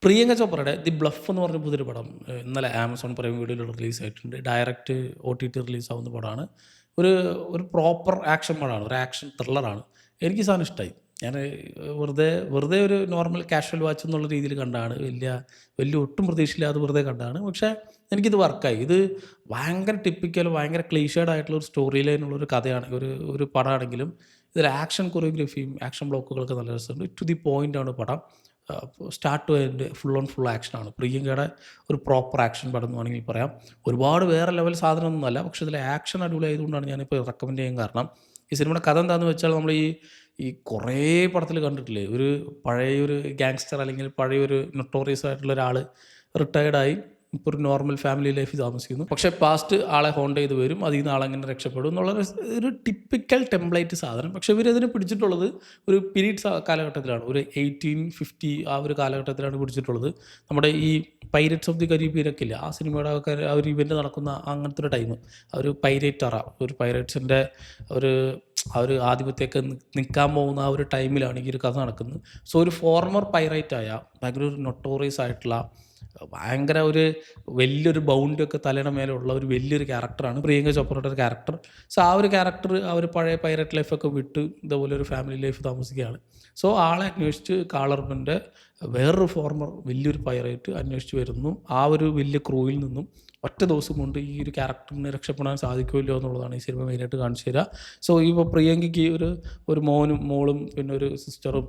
Priyanka ചോപ്രയുടെ the bluff എന്ന് പറഞ്ഞ പുതിയൊരു പടം ഇന്നലെ ആമസോൺ പ്രൈം വീഡിയോയിൽ റിലീസായിട്ടുണ്ട്. ഡയറക്റ്റ് OTT റിലീസാവുന്ന പടമാണ്. ഒരു ഒരു പ്രോപ്പർ ആക്ഷൻ പടമാണ്. ഒരു ആക്ഷൻ ത്രില്ലറാണ്. എനിക്ക് ഈ സാധനം ഇഷ്ടമായി. ഞാൻ വെറുതെ വെറുതെ ഒരു നോർമൽ കാഷ്വൽ വാച്ച് എന്നുള്ള രീതിയിൽ കണ്ടതാണ്. വലിയ ഒട്ടും പ്രതീക്ഷയില്ലാതെ വെറുതെ കണ്ടതാണ്. പക്ഷേ എനിക്കിത് വർക്കായി. ഇത് ഭയങ്കര ടിപ്പിക്കൽ, ഭയങ്കര ക്ലീഷേഡ് ആയിട്ടുള്ള ഒരു സ്റ്റോറി ലൈനുള്ളൊരു കഥയാണ്. ഒരു പടമാണെങ്കിലും ഇതിൽ ആക്ഷൻ കൊറിയോഗ്രഫിയും ആക്ഷൻ ബ്ലോക്കുകളൊക്കെ നല്ല രസമുണ്ട്. ടു ദി പോയിൻ്റാണ് പടം. സ്റ്റാർട്ട് ടു എൻഡ് ഫുൾ ആക്ഷനാണ്. പ്രിയങ്കയുടെ ഒരു പ്രോപ്പർ ആക്ഷൻ പടം എന്ന് വേണമെങ്കിൽ പറയാം. ഒരുപാട് വേറെ ലെവൽ സാധനമൊന്നുമല്ല. പക്ഷേ ഇതിലെ ആക്ഷൻ അടിപൊളിയായതുകൊണ്ടാണ് ഞാനിപ്പോൾ റെക്കമെൻഡ് ചെയ്യാൻ കാരണം. ഈ സിനിമയുടെ കഥ എന്താണെന്ന് വെച്ചാൽ നമ്മൾ ഈ കുറേ പടത്തിൽ കണ്ടിട്ടില്ലേ, ഒരു പഴയൊരു ഗാങ്സ്റ്റർ അല്ലെങ്കിൽ പഴയൊരു നൊട്ടോറിയസ് ആയിട്ടുള്ള ഒരാൾ റിട്ടയേർഡായി ഇപ്പോൾ ഒരു നോർമൽ ഫാമിലി ലൈഫ് താമസിക്കുന്നു. പക്ഷേ പാസ്റ്റ് ആളെ ഹോണ്ട് ചെയ്ത് വരും, അതിൽ നിന്ന് ആളെങ്ങനെ രക്ഷപ്പെടും എന്നുള്ള ഒരു ടിപ്പിക്കൽ ടെംപ്ലേറ്റ് സാധനം. പക്ഷേ ഇവരതിനെ പിടിച്ചിട്ടുള്ളത് ഒരു പീരീഡ് കാലഘട്ടത്തിലാണ്. ഒരു 1850 ആ ഒരു കാലഘട്ടത്തിലാണ് പിടിച്ചിട്ടുള്ളത്. നമ്മുടെ ഈ പൈരറ്റ്സ് ഓഫ് ദി കരീബിയനൊക്കെ ഇല്ല, ആ സിനിമയുടെ ആ ഒരു ഇവൻറ്റ് നടക്കുന്ന അങ്ങനത്തെ ഒരു ടൈം. ആ ഒരു പൈരേറ്റ് അറ, ഒരു പൈരറ്റ്സിൻ്റെ ആ ഒരു ആധിപത്യമൊക്കെ നിൽക്കാൻ പോകുന്ന ആ ഒരു ടൈമിലാണ് ഈ ഒരു കഥ നടക്കുന്നത്. സോ ഒരു ഫോർമർ പൈറേറ്റായ ഭയങ്കര ഒരു നൊട്ടോറിയസ് ആയിട്ടുള്ള ഭയങ്കര ഒരു വലിയൊരു ബൗണ്ടിയൊക്കെ തലയുടെ മേലുള്ള ഒരു വലിയൊരു ക്യാരക്ടറാണ് പ്രിയങ്ക ചോപ്രയുടെ ഒരു ക്യാരക്ടർ. സോ ആ ഒരു ക്യാരക്ടർ ആ ഒരു പഴയ പൈററ്റ് ലൈഫൊക്കെ വിട്ട് ഇതേപോലെ ഒരു ഫാമിലി ലൈഫ് താമസിക്കുകയാണ്. സോ ആളെ അന്വേഷിച്ച് കാളർബൻ്റെ വേറൊരു ഫോർമർ വലിയൊരു പൈറേറ്റ് അന്വേഷിച്ച് വരുന്നു. ആ ഒരു വലിയ ക്രൂവിൽ നിന്നും ഒറ്റ ദിവസം കൊണ്ട് ഈ ഒരു ക്യാരക്ടറിന് രക്ഷപ്പെടാൻ സാധിക്കുമല്ലോ എന്നുള്ളതാണ് ഈ സിനിമ മെയിനായിട്ട് കാണിച്ചു തരിക. സോ ഇപ്പോൾ പ്രിയങ്കയ്ക്ക് ഒരു മോനും മോളും പിന്നെ ഒരു സിസ്റ്ററും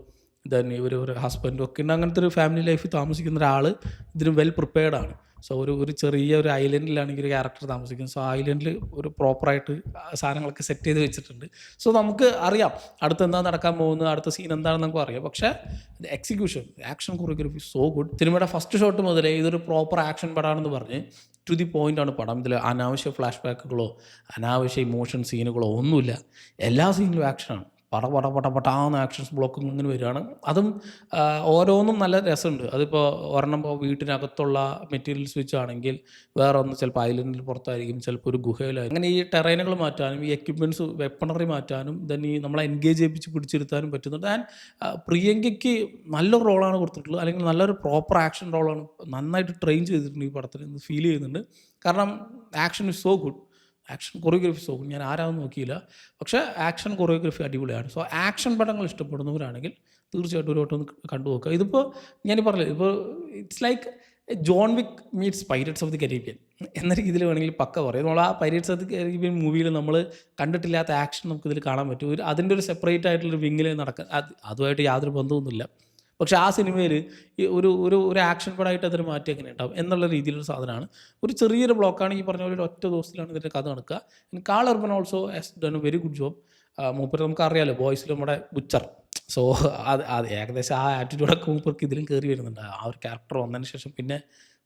തന്നെ ഒരു ഹസ്ബൻഡും ഒക്കെ ഉണ്ട്. അങ്ങനത്തെ ഒരു ഫാമിലി ലൈഫ് താമസിക്കുന്ന ഒരാൾ ഇതിന് വെൽ പ്രിപ്പയർഡാണ്. സോ ഒരു ചെറിയ ഒരു ഐലൻഡിലാണ് ഈ ഒരു ക്യാരക്ടർ താമസിക്കുന്നത്. സോ ഐലൻഡിൽ ഒരു പ്രോപ്പറായിട്ട് സാധനങ്ങളൊക്കെ സെറ്റ് ചെയ്ത് വെച്ചിട്ടുണ്ട്. സോ നമുക്ക് അറിയാം അടുത്ത് എന്താ നടക്കാൻ പോകുന്നത്, അടുത്ത സീൻ എന്താണെന്ന് നമുക്ക് അറിയാം. പക്ഷേ execution, action choreography so good. സിനിമയുടെ ഫസ്റ്റ് ഷോട്ട് മുതലേ ഇതൊരു പ്രോപ്പർ ആക്ഷൻ പടമാണെന്ന് പറഞ്ഞ് ടു ദി പോയിൻ്റാണ് പടം. ഇതിൽ അനാവശ്യ ഫ്ലാഷ് ബാക്കുകളോ അനാവശ്യ ഇമോഷൻ സീനുകളോ ഒന്നുമില്ല. എല്ലാ സീനിലും ആക്ഷനാണ്. പടാന്ന് ആക്ഷൻസ് ബ്ലോക്കും ഇങ്ങനെ വരികയാണ്. അതും ഓരോന്നും നല്ല രസമുണ്ട്. അതിപ്പോൾ ഒരെണ്ണം വീട്ടിനകത്തുള്ള മെറ്റീരിയൽസ് വെച്ചാണെങ്കിൽ വേറെ ഒന്ന് ചിലപ്പോൾ ഐലൻഡിൽ പുറത്തായിരിക്കും, ചിലപ്പോൾ ഒരു ഗുഹയിലായിരിക്കും. അങ്ങനെ ഈ ടെറൈനുകൾ മാറ്റാനും ഈ എക്യുപ്മെൻറ്റ്സ് വെപ്പണറി മാറ്റാനും then ഈ നമ്മളെ എൻഗേജ് ചെയ്യിപ്പിച്ച് പിടിച്ചിരുത്താനും പറ്റുന്നുണ്ട്. ആൻഡ് പ്രിയങ്കയ്ക്ക് നല്ലൊരു റോളാണ് കൊടുത്തിട്ടുള്ളത്, അല്ലെങ്കിൽ നല്ലൊരു പ്രോപ്പർ ആക്ഷൻ റോളാണ്. നന്നായിട്ട് ട്രെയിൻ ചെയ്തിട്ടുണ്ട് ഈ പടത്തിൽ എന്ന് ഫീൽ ചെയ്യുന്നുണ്ട്. കാരണം action is so good, action choreography so good. ഞാൻ ആരാന്നും നോക്കിയില്ല, പക്ഷേ ആക്ഷൻ കൊറിയോഗ്രഫി അടിപൊളിയാണ്. സോ ആക്ഷൻ പടങ്ങൾ ഇഷ്ടപ്പെടുന്നവരാണെങ്കിൽ തീർച്ചയായിട്ടും ഒരു വട്ടം ഒന്ന് കണ്ടു നോക്കുക. ഇതിപ്പോൾ ഞാൻ പറഞ്ഞില്ല, ഇപ്പോൾ it's like John Wick meets Pirates of the Caribbean എന്ന രീതിയിൽ വേണമെങ്കിൽ പക്ക പറയും. നമ്മൾ ആ പൈരറ്റ്സ് ഓഫ് ദി കരീബിയൻ മൂവിയിൽ നമ്മൾ കണ്ടിട്ടില്ലാത്ത ആക്ഷൻ നമുക്കിതിൽ കാണാൻ പറ്റും. അതിൻ്റെ ഒരു സെപ്പറേറ്റ് ആയിട്ടുള്ളൊരു വിങ്ങിൽ അതുമായിട്ട് യാതൊരു ബന്ധമൊന്നുമില്ല. പക്ഷേ ആ സിനിമയിൽ ഈ ഒരു ആക്ഷൻ പടമായിട്ട് അതിന് മാറ്റി എങ്ങനെ ഉണ്ടാവും എന്നുള്ള രീതിയിലൊരു സാധനമാണ്. ഒരു ചെറിയൊരു ബ്ലോക്കാണ്, ഈ പറഞ്ഞ പോലെ ഒരു ഒറ്റ ദിവസത്തിലാണ് ഇതിൻ്റെ കഥ നടക്കുക. Karl Urban also has done a very good job. മൂപ്പർ നമുക്കറിയാമല്ലോ ബോയ്സിൽ നമ്മുടെ ബുച്ചർ. സോ അത് ഏകദേശം ആ ആറ്റിറ്റ്യൂഡൊക്കെ മൂപ്പർക്ക് ഇതിലും കയറി വരുന്നുണ്ട്. ആ ഒരു ക്യാരക്ടർ വന്നതിന് ശേഷം പിന്നെ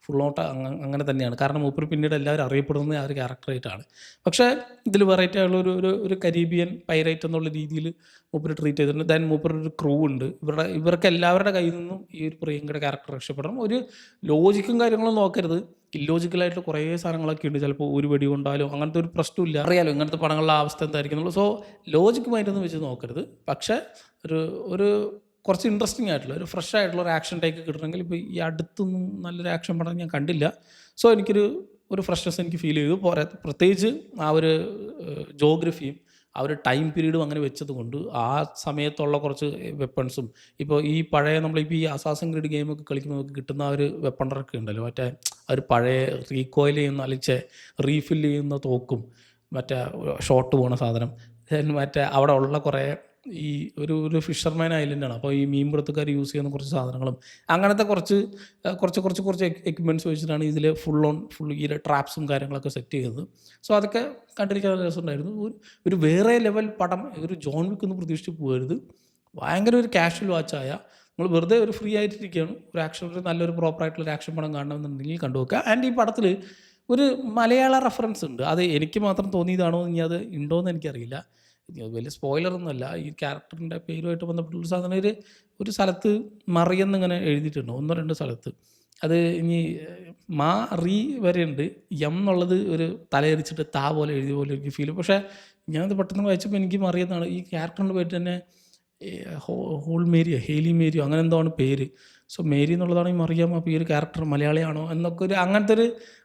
ഫുള്ളോട്ട് അങ്ങനെ തന്നെയാണ്. കാരണം മൂപ്പർ പിന്നീട് എല്ലാവരും അറിയപ്പെടുന്നത് ആ ഒരു ക്യാരക്ടറായിട്ടാണ്. പക്ഷേ ഇതിൽ വെറൈറ്റി ആയുള്ള ഒരു കരീബിയൻ പൈറേറ്റ് എന്നുള്ള രീതിയിൽ മൂപ്പർ ട്രീറ്റ് ചെയ്തിട്ടുണ്ട്. ദെൻ മൂപ്പർ ഒരു ക്രൂ ഉണ്ട്. ഇവർക്ക് എല്ലാവരുടെ കയ്യിൽ നിന്നും ഈ ഒരു പ്രിയങ്കയുടെ ക്യാരക്ടർ രക്ഷപ്പെടണം. ഒരു ലോജിക്കും കാര്യങ്ങളും നോക്കരുത്. ഇല്ലോജിക്കലായിട്ടുള്ള കുറേ സാധനങ്ങളൊക്കെ ഉണ്ട്. ചിലപ്പോൾ ഒരു വെടി കൊണ്ടാലോ അങ്ങനത്തെ ഒരു പ്രശ്നമില്ല. അറിയാലോ ഇങ്ങനത്തെ പടങ്ങളുടെ അവസ്ഥ എന്തായിരിക്കുന്നുള്ളൂ. സോ ലോജിക്ക് മൈൻഡൊന്നും വെച്ച് നോക്കരുത്. പക്ഷേ ഒരു കുറച്ച് ഇൻട്രസ്റ്റിംഗ് ആയിട്ടുള്ള ഒരു ഫ്രഷ് ആയിട്ടുള്ള ഒരു ആക്ഷൻ ടേക്ക് കിട്ടണമെങ്കിൽ ഇപ്പോൾ ഈ അടുത്തൊന്നും നല്ലൊരു ആക്ഷൻ പടം ഞാൻ കണ്ടില്ല. സോ ഒരു ഫ്രഷ്നെസ് എനിക്ക് ഫീൽ ചെയ്തു. പ്രത്യേകിച്ച് ആ ഒരു ജോഗ്രഫിയും ആ ഒരു ടൈം പീരീഡും അങ്ങനെ വെച്ചത് കൊണ്ട് ആ സമയത്തുള്ള കുറച്ച് വെപ്പൺസും ഇപ്പോൾ ഈ പഴയ നമ്മളിപ്പോൾ ഈ അസാസിൻ ക്രീഡ് ഗെയിമൊക്കെ കളിക്കുമ്പോൾ നമുക്ക് കിട്ടുന്ന ആ ഒരു വെപ്പണറൊക്കെ ഉണ്ടല്ലോ, മറ്റേ ആ ഒരു പഴയ റീകോയിൽ ചെയ്യുന്ന അല്ലെങ്കിൽ റീഫിൽ ചെയ്യുന്ന തോക്കും മറ്റേ ഷോട്ട് പോണ സാധനം, മറ്റേ അവിടെ ഉള്ള കുറേ ഈ ഒരു ഫിഷർമാൻ ഐലൻഡാണ്. അപ്പോൾ ഈ മീൻ പിടുത്തക്കാർ യൂസ് ചെയ്യുന്ന കുറച്ച് സാധനങ്ങളും അങ്ങനത്തെ കുറച്ച് എക്യുപ്മെൻറ്റ്സ് വെച്ചിട്ടാണ് ഇതിൽ ഫുൾ ഈ ട്രാപ്സും കാര്യങ്ങളൊക്കെ സെറ്റ് ചെയ്തത്. സോ അതൊക്കെ കണ്ടിരിക്കാൻ രസമുണ്ടായിരുന്നു. ഒരു വേറെ ലെവൽ പടം, ഒരു ജോൺ വിക്ക് ഒന്നും പ്രതീക്ഷിച്ച് പോകരുത്. ഭയങ്കര ഒരു കാഷ്വൽ വാച്ചായ നമ്മൾ വെറുതെ ഒരു ഫ്രീ ആയിട്ടിരിക്കുകയാണ്, ഒരു ആക്ഷൻ നല്ലൊരു പ്രോപ്പറായിട്ടുള്ളൊരു ആക്ഷൻ പടം കാണണമെന്നുണ്ടെങ്കിൽ കണ്ടുവെക്കുക. ആൻഡ് ഈ പടത്തിൽ ഒരു മലയാള റെഫറൻസ് ഉണ്ട്. അത് എനിക്ക് മാത്രം തോന്നിയതാണോ ഇനി അത് ഉണ്ടോയെന്ന് എനിക്കറിയില്ല. വലിയ സ്പോയിലറൊന്നുമല്ല. ഈ ക്യാരക്ടറിൻ്റെ പേരുമായിട്ട് ബന്ധപ്പെട്ടുള്ള സാധനം ഒരു സ്ഥലത്ത് മറിയെന്നിങ്ങനെ എഴുതിയിട്ടുണ്ട്, 1-2 സ്ഥലത്ത്. അത് ഇനി റീ വരെ ഉണ്ട്. എന്നുള്ളത് ഒരു തലയരിച്ചിട്ട് പോലെ എഴുതിയ പോലെ എനിക്ക് ഫീൽ. പക്ഷേ ഞാനത് പെട്ടെന്ന് വായിച്ചപ്പോൾ എനിക്ക് മറിയെന്നാണ് ഈ ക്യാരക്ടറിൻ്റെ പേര് തന്നെ. ഈ ഹോൾ മേരിയോ ഹേലി മേരിയോ അങ്ങനെ എന്തോ ആണ് പേര്. സോ മേരി എന്നുള്ളതാണ് ഈ മറിയം. അപ്പോൾ ഈ ഒരു ക്യാരക്ടർ മലയാളിയാണോ എന്നൊക്കെ അങ്ങനത്തെ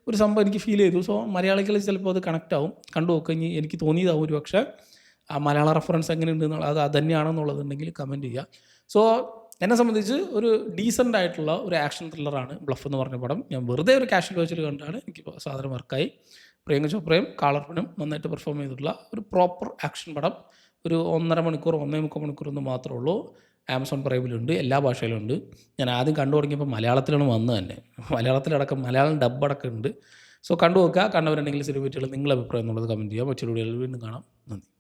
ഒരു സംഭവം എനിക്ക് ഫീൽ ചെയ്തു. സോ മലയാളികൾ ചിലപ്പോൾ അത് കണക്റ്റ് ആവും. കണ്ടു നോക്കുക. ഇനി എനിക്ക് തോന്നിയതാവും ഒരു പക്ഷേ ആ മലയാള റെഫറൻസ് എങ്ങനെയുണ്ട് എന്നുള്ളത് അത് തന്നെയാണെന്നുള്ളതുണ്ടെങ്കിൽ കമൻറ്റ് ചെയ്യുക. സോ എന്നെ സംബന്ധിച്ച് ഒരു ഡീസൻ്റ് ആയിട്ടുള്ള ഒരു ആക്ഷൻ ത്രില്ലറാണ് ബ്ലഫ് എന്ന് പറഞ്ഞ പടം. ഞാൻ വെറുതെ ഒരു കാഷ്വൽ വാച്ചിൽ കണ്ടാണ് എനിക്ക് സാധനം വർക്കായി. പ്രിയങ്ക ചോപ്രയും കാളർപ്പനും നന്നായിട്ട് പെർഫോം ചെയ്തിട്ടുള്ള ഒരു പ്രോപ്പർ ആക്ഷൻ പടം. ഒരു 1.5 മണിക്കൂർ 1.25 മണിക്കൂർ എന്ന് മാത്രമേ ഉള്ളൂ. ആമസോൺ പ്രൈമിലുണ്ട്, എല്ലാ ഭാഷയിലും ഉണ്ട്. ഞാൻ ആദ്യം കണ്ടു തുടങ്ങിയപ്പോൾ മലയാളത്തിലാണ് വന്നത് തന്നെ. മലയാളത്തിലടക്കം മലയാളം ഡബ്ബടക്കം ഉണ്ട്. സോ കണ്ടു നോക്കുക. കണ്ടവരുണ്ടെങ്കിൽ സിനിമ പറ്റിയുള്ള നിങ്ങളുടെ അഭിപ്രായം എന്നുള്ളത് കമൻറ്റ് ചെയ്യുക. മറ്റൊരു വീഡിയോയിൽ വീണ്ടും കാണാം. നന്ദി.